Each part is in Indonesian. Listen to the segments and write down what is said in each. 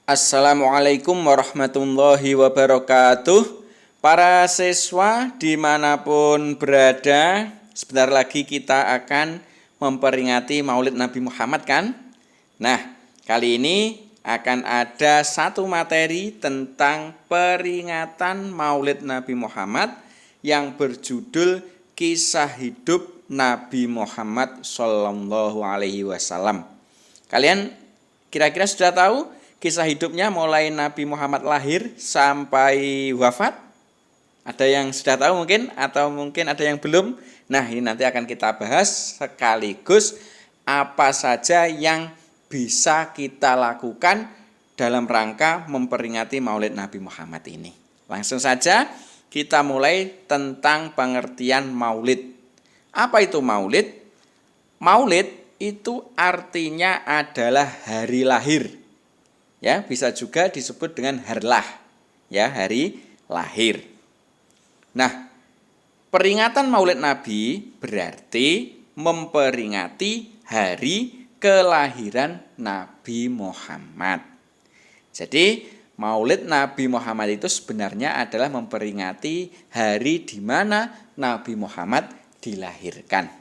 Assalamualaikum warahmatullahi wabarakatuh. Para siswa dimanapun berada, sebentar lagi kita akan memperingati Maulid Nabi Muhammad kan? Nah, kali ini akan ada satu materi tentang peringatan Maulid Nabi Muhammad yang berjudul Kisah Hidup Nabi Muhammad Sallallahu Alaihi Wasallam. Kalian kira-kira sudah tahu kisah hidupnya mulai Nabi Muhammad lahir sampai wafat? Ada yang sudah tahu mungkin atau mungkin ada yang belum? Nah, ini nanti akan kita bahas sekaligus apa saja yang bisa kita lakukan dalam rangka memperingati Maulid Nabi Muhammad ini. Langsung saja kita mulai tentang pengertian Maulid. Apa itu Maulid? Maulid itu artinya adalah hari lahir. Ya, bisa juga disebut dengan harlah, ya, hari lahir. Nah, peringatan Maulid Nabi berarti memperingati hari kelahiran Nabi Muhammad. Jadi, Maulid Nabi Muhammad itu sebenarnya adalah memperingati hari di mana Nabi Muhammad dilahirkan.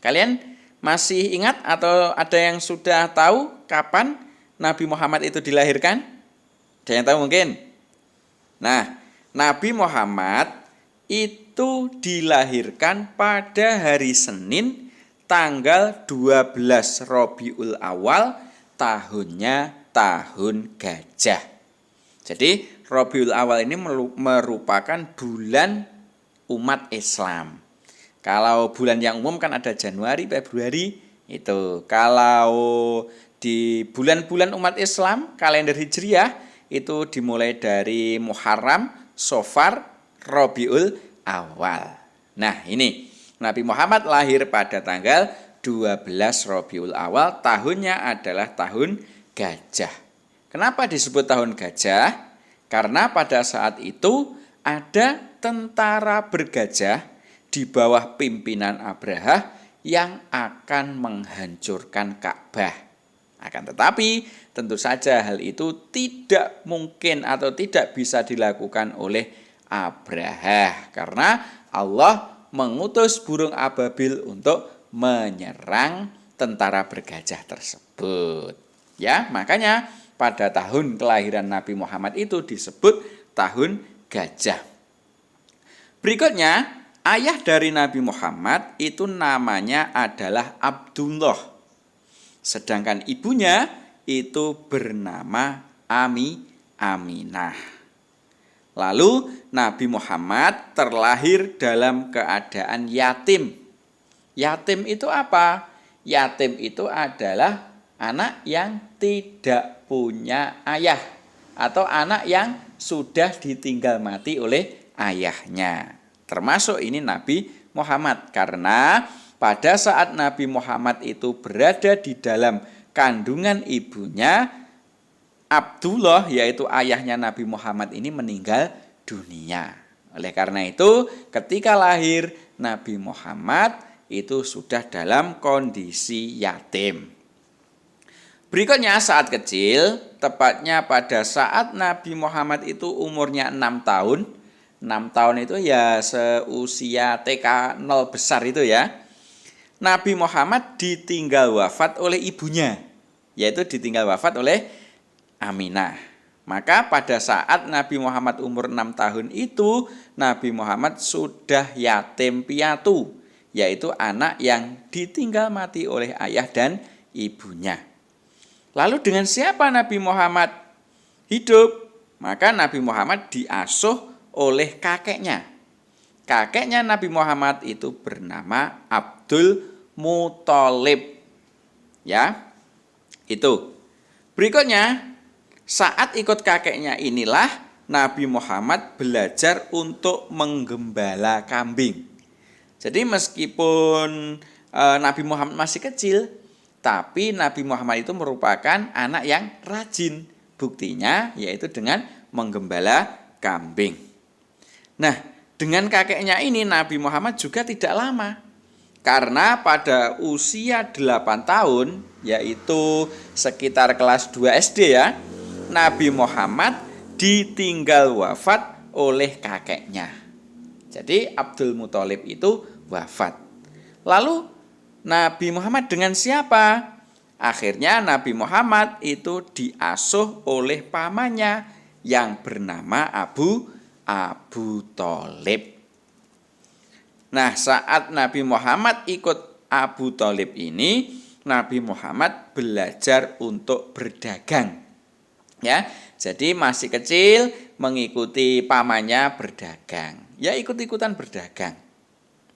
Kalian masih ingat atau ada yang sudah tahu kapan Nabi Muhammad itu dilahirkan? Ada yang tahu mungkin? Nah, Nabi Muhammad itu dilahirkan pada hari Senin tanggal 12 Rabiul Awal, tahunnya tahun gajah. Jadi Rabiul Awal ini merupakan bulan umat Islam. Kalau bulan yang umum kan ada Januari, Februari itu. Kalau di bulan-bulan umat Islam, kalender Hijriah itu dimulai dari Muharram, Safar, Rabiul Awal. Nah, ini Nabi Muhammad lahir pada tanggal 12 Rabiul Awal, tahunnya adalah tahun gajah. Kenapa disebut tahun gajah? Karena pada saat itu ada tentara bergajah di bawah pimpinan Abraha yang akan menghancurkan Ka'bah. Akan tetapi tentu saja hal itu tidak mungkin atau tidak bisa dilakukan oleh Abraha karena Allah mengutus burung ababil untuk menyerang tentara bergajah tersebut. Ya, makanya pada tahun kelahiran Nabi Muhammad itu disebut tahun gajah. Berikutnya, ayah dari Nabi Muhammad itu namanya adalah Abdullah. Sedangkan ibunya itu bernama Aminah. Lalu Nabi Muhammad terlahir dalam keadaan yatim. Yatim itu apa? Yatim itu adalah anak yang tidak punya ayah atau anak yang sudah ditinggal mati oleh ayahnya. Termasuk ini Nabi Muhammad karena pada saat Nabi Muhammad itu berada di dalam kandungan ibunya, Abdullah yaitu ayahnya Nabi Muhammad ini meninggal dunia. Oleh karena itu ketika lahir Nabi Muhammad itu sudah dalam kondisi yatim. Berikutnya saat kecil, tepatnya pada saat Nabi Muhammad itu umurnya 6 tahun. 6 tahun itu ya seusia TK 0 besar itu ya. Nabi Muhammad ditinggal wafat oleh ibunya, yaitu ditinggal wafat oleh Aminah. Maka pada saat Nabi Muhammad umur 6 tahun itu, Nabi Muhammad sudah yatim piatu, yaitu anak yang ditinggal mati oleh ayah dan ibunya. Lalu dengan siapa Nabi Muhammad hidup? Maka Nabi Muhammad diasuh oleh kakeknya. Kakeknya Nabi Muhammad itu bernama Abdul Muthalib. Ya, itu. Berikutnya, saat ikut kakeknya inilah Nabi Muhammad belajar untuk menggembala kambing. Jadi meskipun Nabi Muhammad masih kecil, tapi Nabi Muhammad itu merupakan anak yang rajin. Buktinya yaitu dengan menggembala kambing. Nah, dengan kakeknya ini Nabi Muhammad juga tidak lama. Karena pada usia 8 tahun, yaitu sekitar kelas 2 SD ya, Nabi Muhammad ditinggal wafat oleh kakeknya. Jadi Abdul Muthalib itu wafat. Lalu Nabi Muhammad dengan siapa? Akhirnya Nabi Muhammad itu diasuh oleh pamannya yang bernama Abu Thalib. Nah, saat Nabi Muhammad ikut Abu Thalib ini, Nabi Muhammad belajar untuk berdagang. Ya, jadi masih kecil mengikuti pamannya berdagang. Ya, ikut-ikutan berdagang.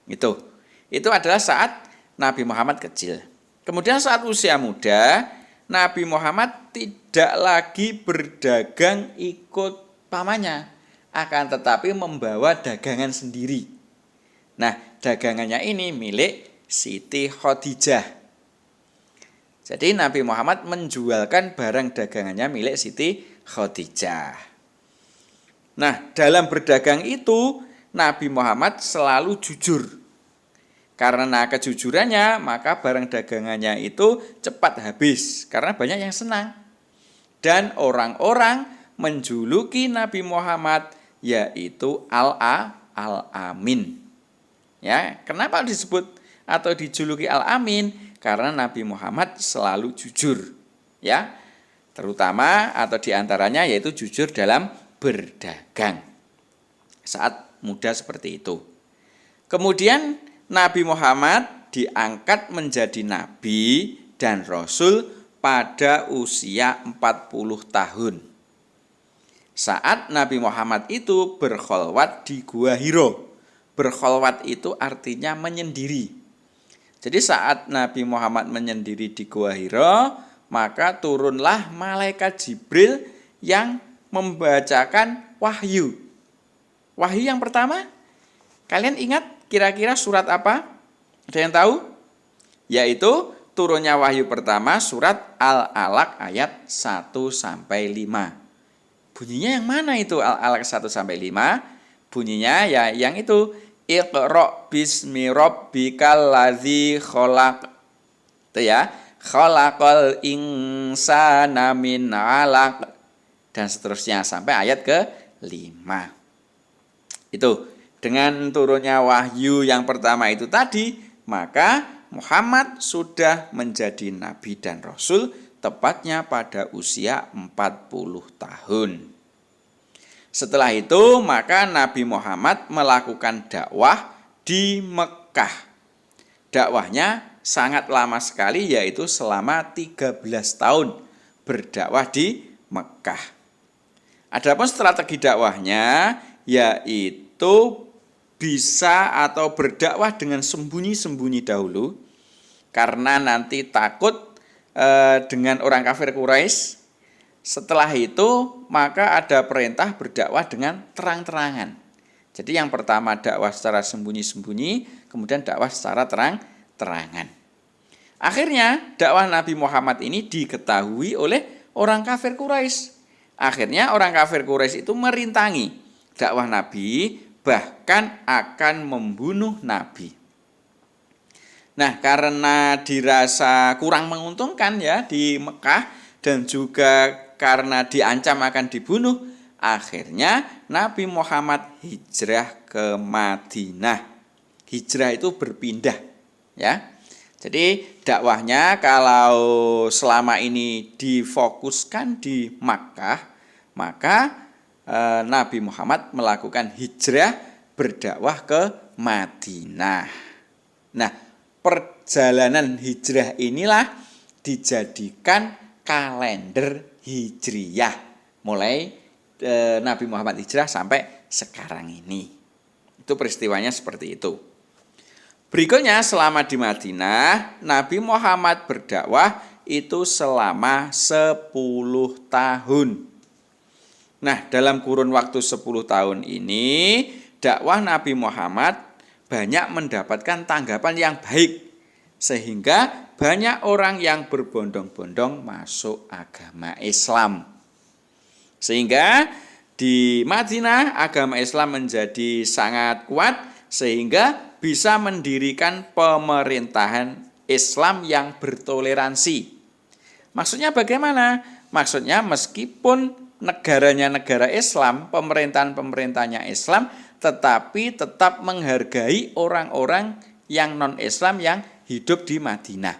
Itu adalah saat Nabi Muhammad kecil. Kemudian saat usia muda, Nabi Muhammad tidak lagi berdagang ikut pamannya, akan tetapi membawa dagangan sendiri. Nah, dagangannya ini milik Siti Khadijah. Jadi Nabi Muhammad menjualkan barang dagangannya milik Siti Khadijah. Nah, dalam berdagang itu Nabi Muhammad selalu jujur. Karena kejujurannya, maka barang dagangannya itu cepat habis karena banyak yang senang. Dan orang-orang menjuluki Nabi Muhammad yaitu Al-Amin. Ya, kenapa disebut atau dijuluki Al-Amin? Karena Nabi Muhammad selalu jujur. Ya, terutama atau diantaranya yaitu jujur dalam berdagang. Saat muda seperti itu. Kemudian Nabi Muhammad diangkat menjadi nabi dan rasul pada usia 40 tahun. Saat Nabi Muhammad itu berkholwat di Gua Hiro. Berkholwat itu artinya menyendiri. Jadi saat Nabi Muhammad menyendiri di Gua Hiro, maka turunlah malaikat Jibril yang membacakan wahyu. Wahyu yang pertama, kalian ingat kira-kira surat apa? Ada yang tahu? Yaitu turunnya wahyu pertama surat Al-Alaq ayat 1-5. Bunyinya yang mana itu Al-Alaq 1-5? Bunyinya ya yang itu, Iqra bismi rabbikal ladzi khalaq. Itu ya, khalaqal insana min 'alaq dan seterusnya sampai ayat ke-5. Itu dengan turunnya wahyu yang pertama itu tadi, maka Muhammad sudah menjadi nabi dan rasul tepatnya pada usia 40 tahun. Setelah itu, maka Nabi Muhammad melakukan dakwah di Mekah. Dakwahnya sangat lama sekali, yaitu selama 13 tahun berdakwah di Mekah. Adapun strategi dakwahnya, yaitu bisa atau berdakwah dengan sembunyi-sembunyi dahulu, karena nanti takut dengan orang kafir Quraisy. Setelah itu maka ada perintah berdakwah dengan terang-terangan. Jadi yang pertama dakwah secara sembunyi-sembunyi, kemudian dakwah secara terang-terangan. Akhirnya dakwah Nabi Muhammad ini diketahui oleh orang kafir Quraisy. Akhirnya orang kafir Quraisy itu merintangi dakwah Nabi, bahkan akan membunuh Nabi. Nah, karena dirasa kurang menguntungkan ya di Mekah dan juga karena diancam akan dibunuh, akhirnya Nabi Muhammad hijrah ke Madinah. Hijrah itu berpindah, ya. Jadi dakwahnya kalau selama ini difokuskan di Makkah, maka Nabi Muhammad melakukan hijrah berdakwah ke Madinah. Nah, perjalanan hijrah inilah dijadikan kalender Hijriyah, mulai Nabi Muhammad hijrah sampai sekarang ini. Itu peristiwanya seperti itu. Berikutnya selama di Madinah, Nabi Muhammad berdakwah itu selama 10 tahun. Nah, dalam kurun waktu 10 tahun ini, dakwah Nabi Muhammad banyak mendapatkan tanggapan yang baik, sehingga banyak orang yang berbondong-bondong masuk agama Islam. Sehingga di Madinah agama Islam menjadi sangat kuat, sehingga bisa mendirikan pemerintahan Islam yang bertoleransi. Maksudnya bagaimana? Maksudnya meskipun negaranya negara Islam, pemerintahan-pemerintahnya Islam, tetapi tetap menghargai orang-orang yang non-Islam yang hidup di Madinah.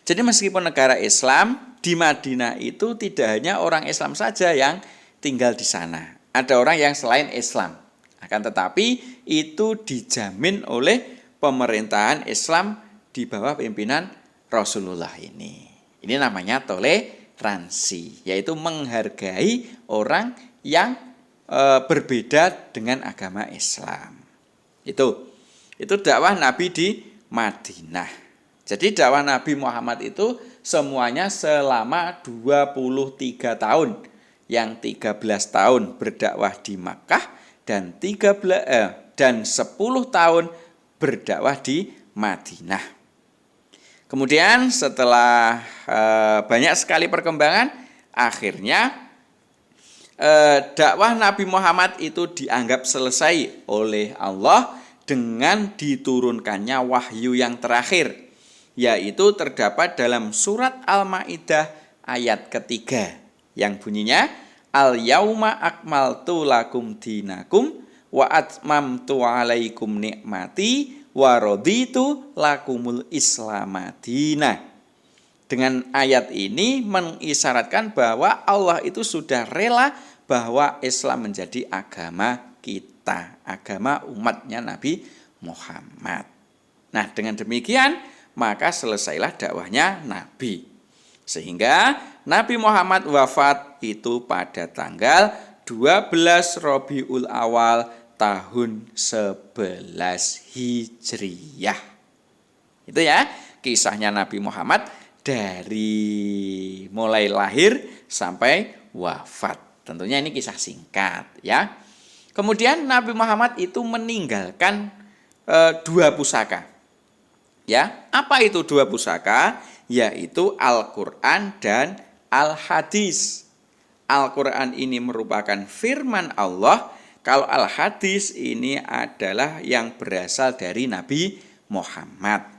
Jadi meskipun negara Islam, di Madinah itu tidak hanya orang Islam saja yang tinggal di sana. Ada orang yang selain Islam. Akan tetapi itu dijamin oleh pemerintahan Islam di bawah pimpinan Rasulullah ini. Ini namanya toleransi, yaitu menghargai orang yang berbeda dengan agama Islam. Itu dakwah Nabi di Madinah. Jadi dakwah Nabi Muhammad itu semuanya selama 23 tahun. Yang 13 tahun berdakwah di Makkah dan 10 tahun berdakwah di Madinah. Kemudian setelah banyak sekali perkembangan, akhirnya dakwah Nabi Muhammad itu dianggap selesai oleh Allah dengan diturunkannya wahyu yang terakhir, yaitu terdapat dalam surat Al-Maidah ayat ketiga yang bunyinya Al-yauma akmaltu lakum dinakum wa atmamtu alaikum nikmati wa raditu lakumul islamadina. Dengan ayat ini mengisyaratkan bahwa Allah itu sudah rela bahwa Islam menjadi agama kita, agama umatnya Nabi Muhammad. Nah, dengan demikian maka selesailah dakwahnya Nabi. Sehingga Nabi Muhammad wafat itu pada tanggal 12 Rabiul Awal tahun 11 Hijriyah. Itu ya kisahnya Nabi Muhammad dari mulai lahir sampai wafat. Tentunya ini kisah singkat ya. Kemudian Nabi Muhammad itu meninggalkan 2 pusaka. Ya, apa itu 2 pusaka? Yaitu Al-Qur'an dan Al-Hadis. Al-Qur'an ini merupakan firman Allah, kalau Al-Hadis ini adalah yang berasal dari Nabi Muhammad.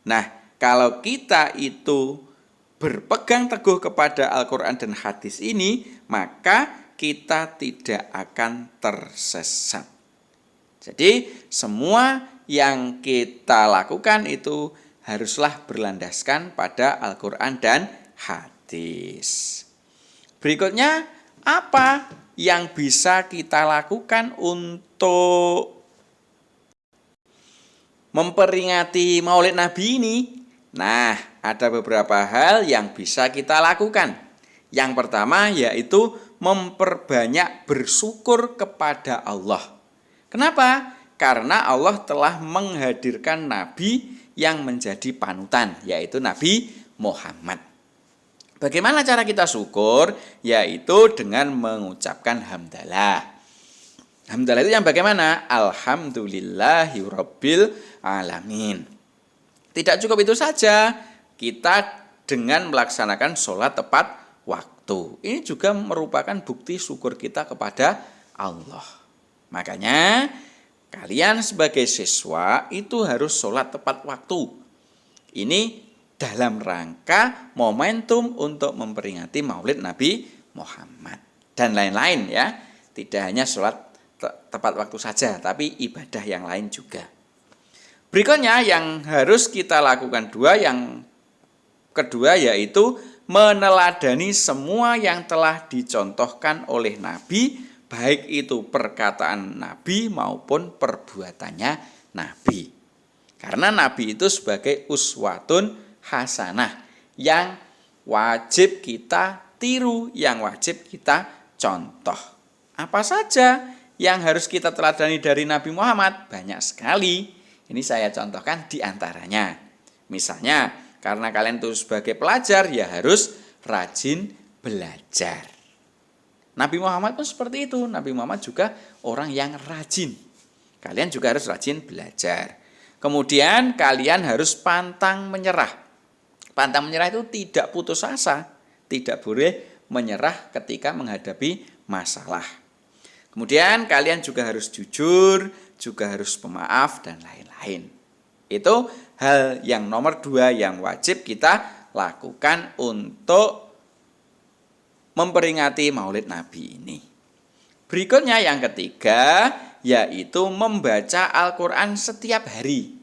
Nah, kalau kita itu berpegang teguh kepada Al-Quran dan hadis ini, maka kita tidak akan tersesat. Jadi semua yang kita lakukan itu haruslah berlandaskan pada Al-Quran dan hadis. Berikutnya, apa yang bisa kita lakukan untuk memperingati Maulid Nabi ini? Nah, ada beberapa hal yang bisa kita lakukan. Yang pertama yaitu memperbanyak bersyukur kepada Allah. Kenapa? Karena Allah telah menghadirkan Nabi yang menjadi panutan, yaitu Nabi Muhammad. Bagaimana cara kita syukur? Yaitu dengan mengucapkan hamdalah. Hamdalah itu yang bagaimana? Alhamdulillahirabbil alamin. Tidak cukup itu saja, kita dengan melaksanakan sholat tepat waktu. Ini juga merupakan bukti syukur kita kepada Allah. Makanya kalian sebagai siswa itu harus sholat tepat waktu. Ini dalam rangka momentum untuk memperingati Maulid Nabi Muhammad. Dan lain-lain ya. Tidak hanya sholat tepat waktu saja, tapi ibadah yang lain juga. Berikutnya yang harus kita lakukan yang kedua yaitu meneladani semua yang telah dicontohkan oleh Nabi, baik itu perkataan Nabi maupun perbuatannya Nabi. Karena Nabi itu sebagai uswatun hasanah yang wajib kita tiru, yang wajib kita contoh. Apa saja yang harus kita teladani dari Nabi Muhammad? Banyak sekali. Ini saya contohkan di antaranya. Misalnya, karena kalian itu sebagai pelajar, ya harus rajin belajar. Nabi Muhammad pun seperti itu. Nabi Muhammad juga orang yang rajin. Kalian juga harus rajin belajar. Kemudian kalian harus pantang menyerah. Pantang menyerah itu tidak putus asa. Tidak boleh menyerah ketika menghadapi masalah. Kemudian kalian juga harus jujur, juga harus pemaaf, dan lain-lain. Itu hal yang nomor 2 yang wajib kita lakukan untuk memperingati Maulid Nabi ini. Berikutnya yang ketiga, yaitu membaca Al-Quran setiap hari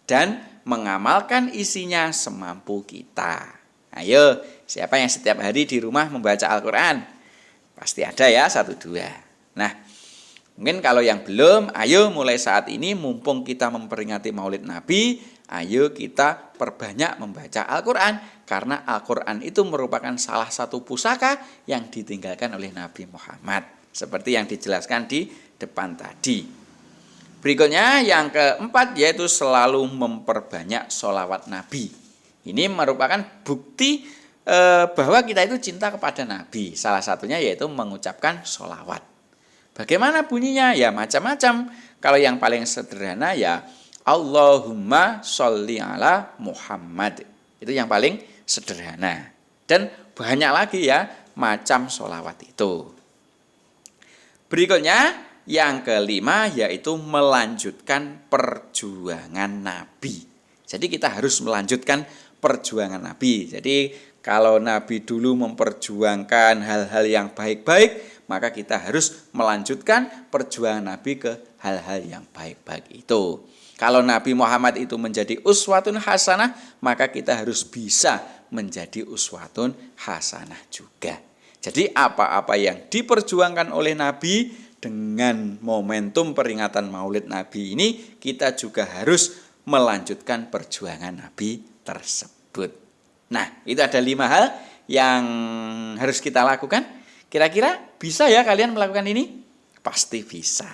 dan mengamalkan isinya semampu kita. Ayo, siapa yang setiap hari di rumah membaca Al-Quran? Pasti ada ya, 1-2. Nah, mungkin kalau yang belum, ayo mulai saat ini mumpung kita memperingati Maulid Nabi, ayo kita perbanyak membaca Al-Quran. Karena Al-Quran itu merupakan salah satu pusaka yang ditinggalkan oleh Nabi Muhammad. Seperti yang dijelaskan di depan tadi. Berikutnya yang keempat yaitu selalu memperbanyak sholawat Nabi. Ini merupakan bukti bahwa kita itu cinta kepada Nabi. Salah satunya yaitu mengucapkan sholawat. Bagaimana bunyinya? Ya macam-macam. Kalau yang paling sederhana ya Allahumma sholli ala Muhammad. Itu yang paling sederhana. Dan banyak lagi ya macam sholawat itu. Berikutnya yang kelima yaitu melanjutkan perjuangan Nabi. Jadi kita harus melanjutkan perjuangan Nabi. Jadi kalau Nabi dulu memperjuangkan hal-hal yang baik-baik, maka kita harus melanjutkan perjuangan Nabi ke hal-hal yang baik-baik itu. Kalau Nabi Muhammad itu menjadi uswatun hasanah, maka kita harus bisa menjadi uswatun hasanah juga. Jadi apa-apa yang diperjuangkan oleh Nabi dengan momentum peringatan Maulid Nabi ini, kita juga harus melanjutkan perjuangan Nabi tersebut. Nah, itu ada 5 hal yang harus kita lakukan. Kira-kira bisa ya kalian melakukan ini? Pasti bisa.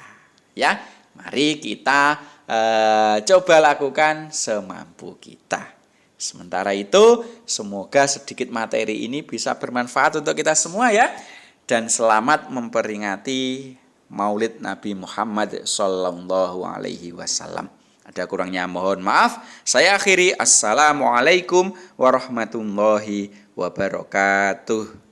Ya, mari kita coba lakukan semampu kita. Sementara itu, semoga sedikit materi ini bisa bermanfaat untuk kita semua ya. Dan selamat memperingati Maulid Nabi Muhammad sallallahu alaihi wasallam. Ada kurangnya mohon maaf. Saya akhiri. Assalamualaikum warahmatullahi wabarakatuh.